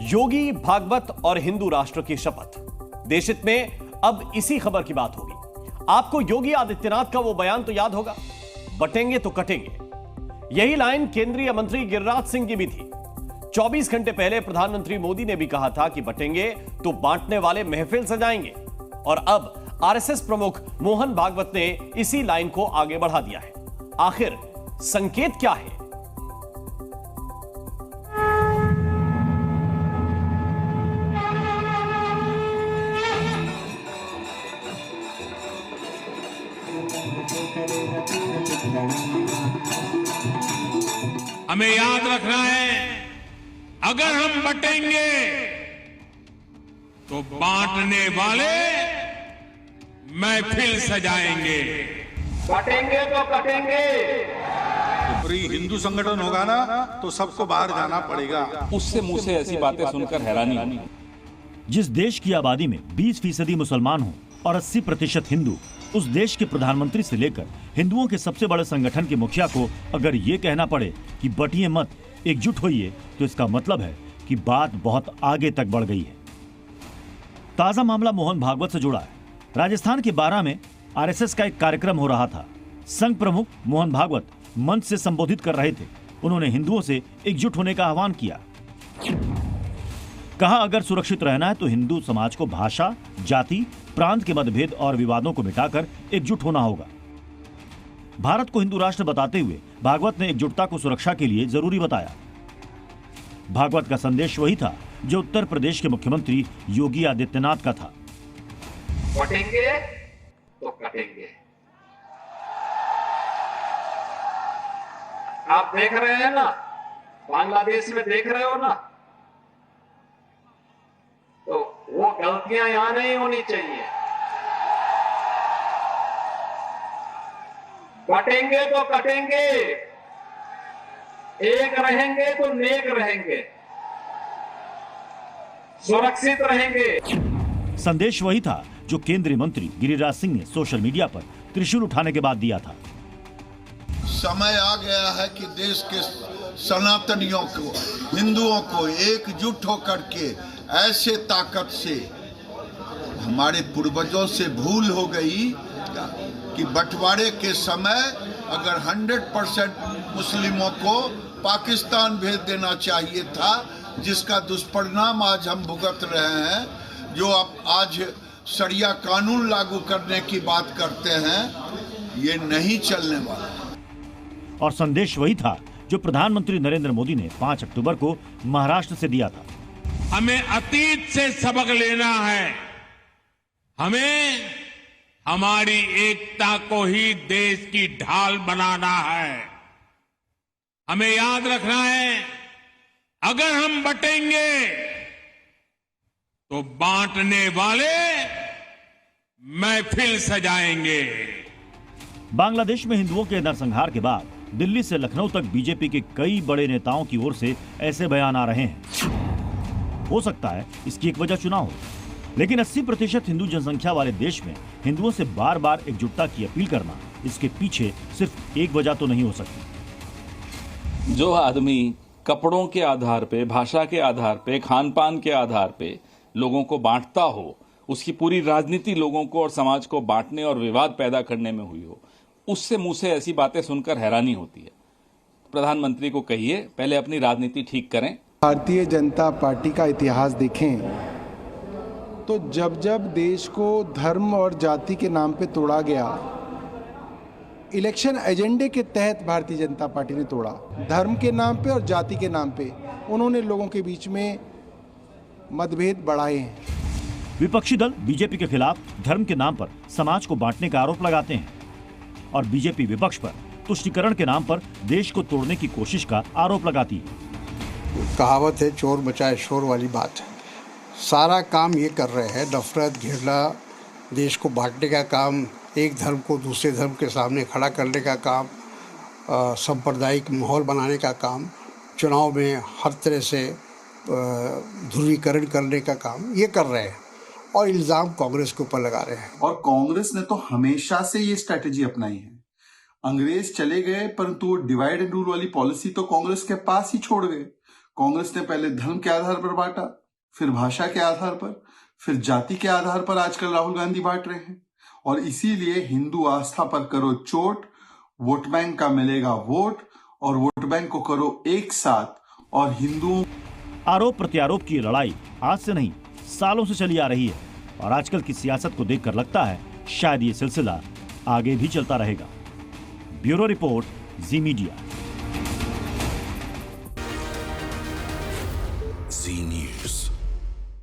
योगी, भागवत और हिंदू राष्ट्र की शपथ। देशहित में अब इसी खबर की बात होगी। आपको योगी आदित्यनाथ का वो बयान तो याद होगा, बटेंगे तो कटेंगे। यही लाइन केंद्रीय मंत्री गिरिराज सिंह की भी थी। 24 घंटे पहले प्रधानमंत्री मोदी ने भी कहा था कि बटेंगे तो बांटने वाले महफिल सजाएंगे। और अब आरएसएस प्रमुख मोहन भागवत ने इसी लाइन को आगे बढ़ा दिया है। आखिर संकेत क्या है? हमें याद रखना है, अगर हम बटेंगे तो बांटने वाले महफिल सजाएंगे। बटेंगे तो कटेंगे। पूरी हिंदू संगठन होगा ना तो सबको बाहर जाना पड़ेगा। उससे मुंह से ऐसी बातें सुनकर हैरानी होनी। जिस देश की आबादी में 20% मुसलमान हो और 80% हिंदू, उस देश के प्रधानमंत्री से लेकर हिंदुओं के सबसे बड़े संगठन के मुखिया को अगर ये कहना पड़े कि बटिए मत, एकजुट होइए, तो इसका मतलब है कि बात बहुत आगे तक बढ़ गई है। ताजा मामला मोहन भागवत से जुड़ा है। राजस्थान के बारां में आरएसएस का एक कार्यक्रम हो रहा था। संघ प्रमुख मोहन भागवत मंच से संबोधित कर रहे थे। उन्होंने हिंदुओं से एकजुट होने का आह्वान किया। कहा, अगर सुरक्षित रहना है तो हिंदू समाज को भाषा, जाति, प्रांत के मतभेद और विवादों को मिटाकर एकजुट होना होगा। भारत को हिंदू राष्ट्र बताते हुए भागवत ने एकजुटता को सुरक्षा के लिए जरूरी बताया। भागवत का संदेश वही था जो उत्तर प्रदेश के मुख्यमंत्री योगी आदित्यनाथ का था। बटेंगे तो कटेंगे। आप देख रहे हैं ना, बांग्लादेश में देख रहे हो ना, तो वो गलतियां यहां नहीं होनी चाहिए। बटेंगे तो कटेंगे, एक रहेंगे तो नेक रहेंगे, सुरक्षित रहेंगे। संदेश वही था जो केंद्रीय मंत्री गिरिराज सिंह ने सोशल मीडिया पर त्रिशूल उठाने के बाद दिया था। समय आ गया है कि देश के सनातनियों को, हिंदुओं को एकजुट होकर के ऐसे ताकत से, हमारे पूर्वजों से भूल हो गई कि बंटवारे के समय अगर 100% मुस्लिमों को पाकिस्तान भेज देना चाहिए था, जिसका दुष्परिणाम आज हम भुगत रहे हैं। जो आप आज शरिया कानून लागू करने की बात करते हैं, ये नहीं चलने वाला। और संदेश वही था जो प्रधानमंत्री नरेंद्र मोदी ने 5 अक्टूबर को महाराष्ट्र से दिया था। हमें अतीत से सबक लेना है। हमें हमारी एकता को ही देश की ढाल बनाना है। हमें याद रखना है, अगर हम बटेंगे तो बांटने वाले महफिल सजाएंगे। बांग्लादेश में हिंदुओं के नरसंहार के बाद दिल्ली से लखनऊ तक बीजेपी के कई बड़े नेताओं की ओर से ऐसे बयान आ रहे हैं। हो सकता है इसकी एक वजह चुनाव हो, लेकिन 80% हिंदू जनसंख्या वाले देश में हिंदुओं से बार बार एकजुटता की अपील करना, इसके पीछे सिर्फ एक वजह तो नहीं हो सकती। जो आदमी कपड़ों के आधार पे, भाषा के आधार पे, खान पान के आधार पे लोगों को बांटता हो, उसकी पूरी राजनीति लोगों को और समाज को बांटने और विवाद पैदा करने में हुई हो, उससे मुंह से ऐसी बातें सुनकर हैरानी होती है। प्रधानमंत्री को कहिए, पहले अपनी राजनीति ठीक करें। भारतीय जनता पार्टी का इतिहास देखें तो जब जब देश को धर्म और जाति के नाम पे तोड़ा गया, इलेक्शन एजेंडे के तहत भारतीय जनता पार्टी ने तोड़ा। धर्म के नाम पे और जाति के नाम पे उन्होंने लोगों के बीच में मतभेद बढ़ाए हैं। विपक्षी दल बीजेपी के खिलाफ धर्म के नाम पर समाज को बांटने का आरोप लगाते हैं और बीजेपी विपक्ष पर तुष्टीकरण के नाम पर देश को तोड़ने की कोशिश का आरोप लगाती है। कहावत है, चोर मचाए शोर वाली बात है। सारा काम ये कर रहे हैं, नफरत, घृणा, देश को बांटने का काम, एक धर्म को दूसरे धर्म के सामने खड़ा करने का काम, सांप्रदायिक माहौल बनाने का काम, चुनाव में हर तरह से ध्रुवीकरण करने का काम ये कर रहे हैं और इल्ज़ाम कांग्रेस के ऊपर लगा रहे हैं। और कांग्रेस ने तो हमेशा से ये स्ट्रैटेजी अपनाई है। अंग्रेज चले गए परंतु डिवाइड एंड रूल वाली पॉलिसी तो कांग्रेस के पास ही छोड़ गए। कांग्रेस ने पहले धर्म के आधार पर बांटा, फिर भाषा के आधार पर, फिर जाति के आधार पर आजकल राहुल गांधी बांट रहे हैं। और इसीलिए हिंदू आस्था पर करो चोट, वोट बैंक का मिलेगा वोट, और वोट बैंक को करो एक साथ, और हिंदुओं। आरोप प्रत्यारोप की लड़ाई आज से नहीं सालों से चली आ रही है और आजकल की सियासत को देखकर लगता है शायद ये सिलसिला आगे भी चलता रहेगा। ब्यूरो रिपोर्ट, जी मीडिया।